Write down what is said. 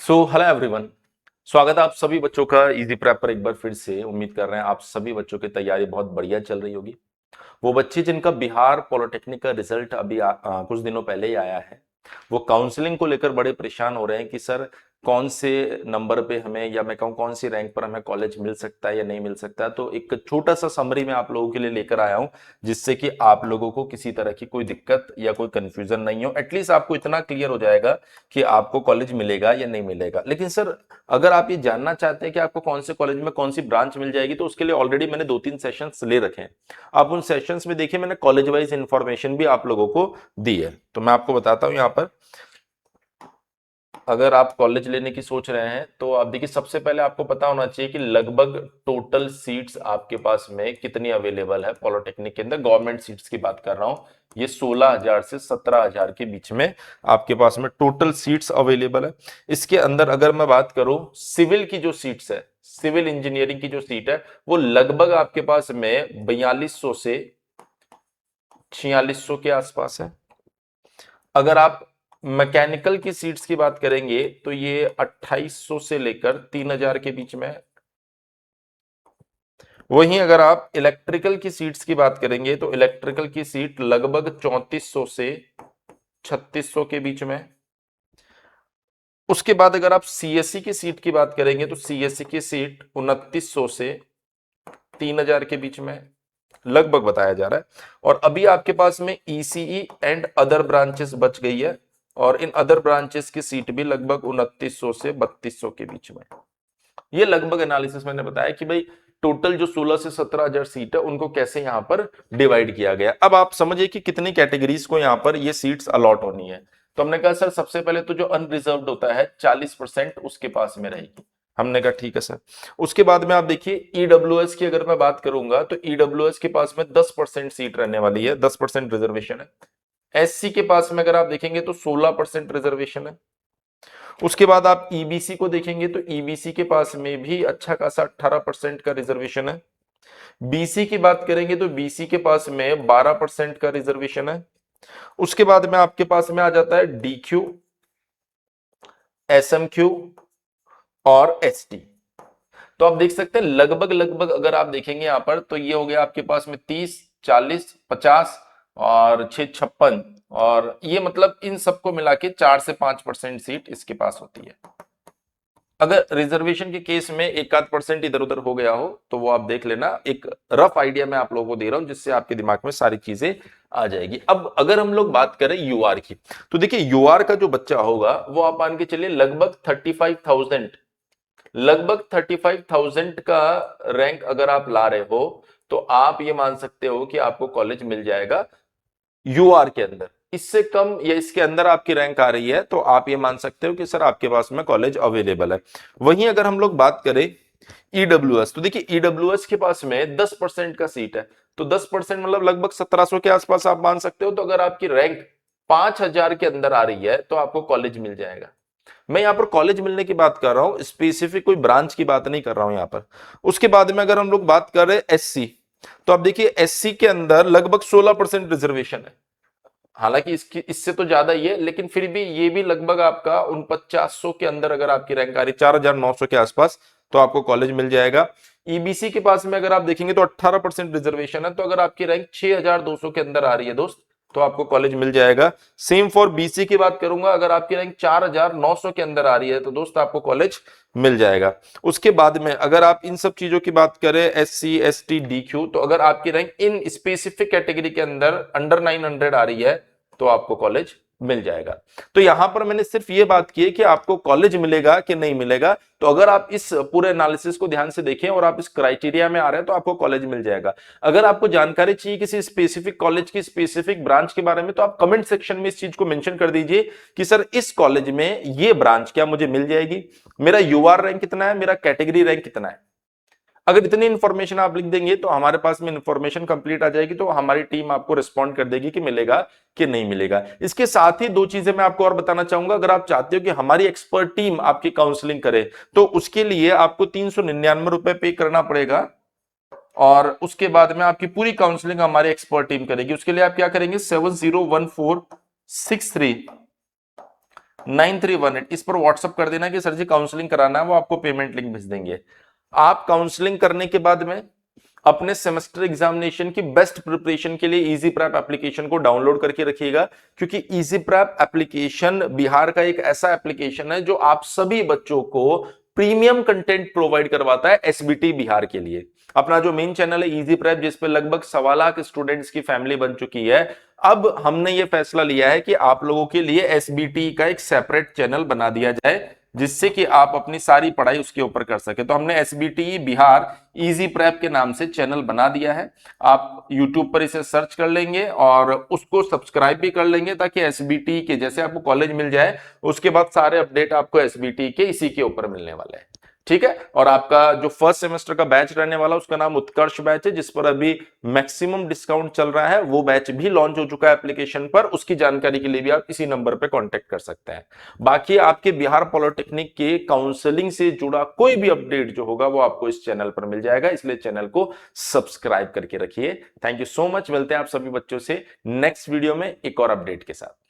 Hello everyone. स्वागत है आप सभी बच्चों का इजी प्रेप पर एक बार फिर से। उम्मीद कर रहे हैं आप सभी बच्चों की तैयारी बहुत बढ़िया चल रही होगी। वो बच्चे जिनका बिहार पॉलिटेक्निक का रिजल्ट अभी कुछ दिनों पहले ही आया है, वो काउंसलिंग को लेकर बड़े परेशान हो रहे हैं कि सर कौन से नंबर पे हमें, या मैं कहूँ कौन सी रैंक पर हमें कॉलेज मिल सकता है या नहीं मिल सकता है। तो एक छोटा सा समरी मैं आप लोगों के लिए लेकर आया हूँ, जिससे कि आप लोगों को किसी तरह की कोई दिक्कत या कोई कंफ्यूजन नहीं हो। एटलीस्ट आपको इतना क्लियर हो जाएगा कि आपको कॉलेज मिलेगा या नहीं मिलेगा। लेकिन सर, अगर आप ये जानना चाहते हैं कि आपको कौन से कॉलेज में कौन सी ब्रांच मिल जाएगी, तो उसके लिए ऑलरेडी मैंने 2-3 सेशंस ले रखे हैं। आप उन सेशंस में देखिए, मैंने कॉलेज वाइज इंफॉर्मेशन भी आप लोगों को दी है। तो मैं आपको बताता हूं यहां पर, अगर आप कॉलेज लेने की सोच रहे हैं तो आप देखिए, सबसे पहले आपको पता होना चाहिए कि लगभग टोटल सीट्स आपके पास में कितनी अवेलेबल है पॉलिटेक्निक के अंदर। गवर्नमेंट सीट्स की बात कर रहा हूं, ये 16,000 से 17,000 के बीच में आपके पास में टोटल सीट्स अवेलेबल है। इसके अंदर अगर मैं बात करूं सिविल की जो सीट्स है, सिविल इंजीनियरिंग की जो सीट है, वो लगभग आपके पास में 4200 से 4600 के आसपास है। अगर आप मैकेनिकल की सीट्स की बात करेंगे तो ये 2800 से लेकर 3000 के बीच में है। वहीं अगर आप इलेक्ट्रिकल की सीट्स की बात करेंगे तो इलेक्ट्रिकल की सीट लगभग 3400 से 3600 के बीच में है। उसके बाद अगर आप सीएससी की सीट की बात करेंगे तो सीएससी की सीट 2900 से 3000 के बीच में लगभग बताया जा रहा है। और अभी आपके पास में ईसीई एंड अदर ब्रांचेस बच गई है, और इन अदर ब्रांचेस की सीट भी लगभग 2900 से 3200 के बीच में। ये लगभग एनालिसिस मैंने बताया कि भाई टोटल जो 16 से 17,000 सीट है उनको कैसे यहां पर डिवाइड किया गया। अब आप समझिए कि कितनी कैटेगरीज को यहां पर ये सीट्स अलॉट होनी है। तो हमने कहा सर सबसे पहले तो जो अनरिजर्व्ड होता है 40% उसके पास में रहेगी। हमने कहा ठीक है सर। उसके बाद में आप देखिए ईडब्ल्यूएस की अगर मैं बात करूंगा तो ईडब्ल्यूएस के पास में 10% सीट रहने वाली है, 10% रिजर्वेशन है। एससी के पास में अगर आप देखेंगे तो 16% रिजर्वेशन है। उसके बाद आप ईबीसी को देखेंगे तो ईबीसी के पास में भी अच्छा खासा 18% का रिजर्वेशन है। बीसी की बात करेंगे तो बीसी के पास में 12% का रिजर्वेशन है। उसके बाद में आपके पास में आ जाता है डीक्यू, एसएमक्यू और एसटी। तो आप देख सकते हैं लगभग लगभग अगर आप देखेंगे यहां पर तो ये हो गया आपके पास में 30, 40, 50 और 6, 56, और ये मतलब इन सबको मिला के 4 से 5% सीट इसके पास होती है। अगर रिजर्वेशन के केस में एक आध परसेंट इधर उधर हो गया हो तो वो आप देख लेना। एक रफ आइडिया मैं आप लोगों को दे रहा हूं जिससे आपके दिमाग में सारी चीजें आ जाएगी। अब अगर हम लोग बात करें यूआर की, तो देखिए यूआर का जो बच्चा होगा वो आप मान के चलिए लगभग 35,000, लगभग 35,000 का रैंक अगर आप ला रहे हो तो आप ये मान सकते हो कि आपको कॉलेज मिल जाएगा यूआर के अंदर। इससे कम या इसके अंदर आपकी रैंक आ रही है तो आप ये मान सकते हो कि सर आपके पास में कॉलेज अवेलेबल है। वहीं अगर हम लोग बात करें ईडब्ल्यूएस, तो देखिए ईडब्ल्यूएस के पास में 10% का सीट है। तो 10% मतलब लगभग 1700 के आसपास आप मान सकते हो। तो अगर आपकी रैंक 5000 के अंदर आ रही है तो आपको कॉलेज मिल जाएगा। मैं यहां पर कॉलेज मिलने की बात कर रहा हूं, स्पेसिफिक कोई ब्रांच की बात नहीं कर रहा हूं यहां पर। उसके बाद में अगर हम लोग बात कर रहे हैं एससी, तो आप देखिए एससी के अंदर लगभग 16% रिजर्वेशन है। हालांकि इसकी इससे तो ज्यादा ही है, लेकिन फिर भी ये भी लगभग आपका 4900 के अंदर अगर आपकी रैंक आ रही 4900 के आसपास तो आपको कॉलेज मिल जाएगा। ईबीसी के पास में अगर आप देखेंगे तो 18% रिजर्वेशन है। तो अगर आपकी रैंक 6200 के अंदर आ रही है दोस्त तो आपको कॉलेज मिल जाएगा। सेम फॉर बीसी की बात करूंगा, अगर आपकी रैंक 4900 के अंदर आ रही है तो दोस्त आपको कॉलेज मिल जाएगा। उसके बाद में अगर आप इन सब चीजों की बात करें S C S T D Q, तो अगर आपकी रैंक इन स्पेसिफिक कैटेगरी के अंदर अंडर 900 आ रही है तो आपको कॉलेज मिल जाएगा। तो यहां पर मैंने सिर्फ ये बात की है कि आपको कॉलेज मिलेगा कि नहीं मिलेगा। तो अगर आप इस पूरे एनालिसिस को ध्यान से देखें और आप इस क्राइटेरिया में आ रहे हैं तो आपको कॉलेज मिल जाएगा। अगर आपको जानकारी चाहिए किसी स्पेसिफिक कॉलेज की स्पेसिफिक ब्रांच के बारे में तो आप कमेंट सेक्शन में इस चीज को मेंशन कर दीजिए कि सर इस कॉलेज में ये ब्रांच क्या मुझे मिल जाएगी, मेरा यूआर रैंक कितना है, मेरा कैटेगरी रैंक कितना है। अगर इतनी इंफॉर्मेशन आप लिख देंगे तो हमारे पास में इंफॉर्मेशन कंप्लीट आ जाएगी, तो हमारी टीम आपको रिस्पॉन्ड कर देगी कि मिलेगा कि नहीं मिलेगा। इसके साथ ही दो चीजें मैं आपको और बताना चाहूंगा। अगर आप चाहते हो कि हमारी एक्सपर्ट टीम आपकी काउंसलिंग करे तो उसके लिए आपको 399 रुपए पे करना पड़ेगा, और उसके बाद में आपकी पूरी काउंसलिंग हमारी एक्सपर्ट टीम करेगी। उसके लिए आप क्या करेंगे, 701463 9318 इस पर व्हाट्सअप कर देना कि सर जी काउंसलिंग कराना है, वो आपको पेमेंट लिंक भेज देंगे। आप काउंसलिंग करने के बाद में अपने सेमेस्टर एग्जामिनेशन की बेस्ट प्रिपरेशन के लिए इजी प्रैप एप्लीकेशन को डाउनलोड करके रखिएगा, क्योंकि इजी प्रैप एप्लीकेशन बिहार का एक ऐसा एप्लीकेशन है जो आप सभी बच्चों को प्रीमियम कंटेंट प्रोवाइड करवाता है एसबीटी बिहार के लिए। अपना जो मेन चैनल है इजी प्रैप, जिस पे लगभग 1.25 लाख स्टूडेंट्स की फैमिली बन चुकी है, अब हमने ये फैसला लिया है कि आप लोगों के लिए एसबीटी का एक सेपरेट चैनल बना दिया जाए, जिससे कि आप अपनी सारी पढ़ाई उसके ऊपर कर सके। तो हमने एसबीटी बिहार इजी प्रेप के नाम से चैनल बना दिया है। आप यूट्यूब पर इसे सर्च कर लेंगे और उसको सब्सक्राइब भी कर लेंगे, ताकि एसबीटी के जैसे आपको कॉलेज मिल जाए, उसके बाद सारे अपडेट आपको एसबीटी के इसी के ऊपर मिलने वाले हैं। ठीक है। और आपका जो फर्स्ट सेमेस्टर का बैच रहने वाला उसका नाम उत्कर्ष बैच है, जिस पर अभी मैक्सिमम डिस्काउंट चल रहा है। वो बैच भी लॉन्च हो चुका है एप्लीकेशन पर, उसकी जानकारी के लिए भी आप इसी नंबर पर कांटेक्ट कर सकते हैं। बाकी आपके बिहार पॉलिटेक्निक के काउंसलिंग से जुड़ा कोई भी अपडेट जो होगा वो आपको इस चैनल पर मिल जाएगा, इसलिए चैनल को सब्सक्राइब करके रखिए। Thank you so much. मिलते हैं आप सभी बच्चों से नेक्स्ट वीडियो में एक और अपडेट के साथ।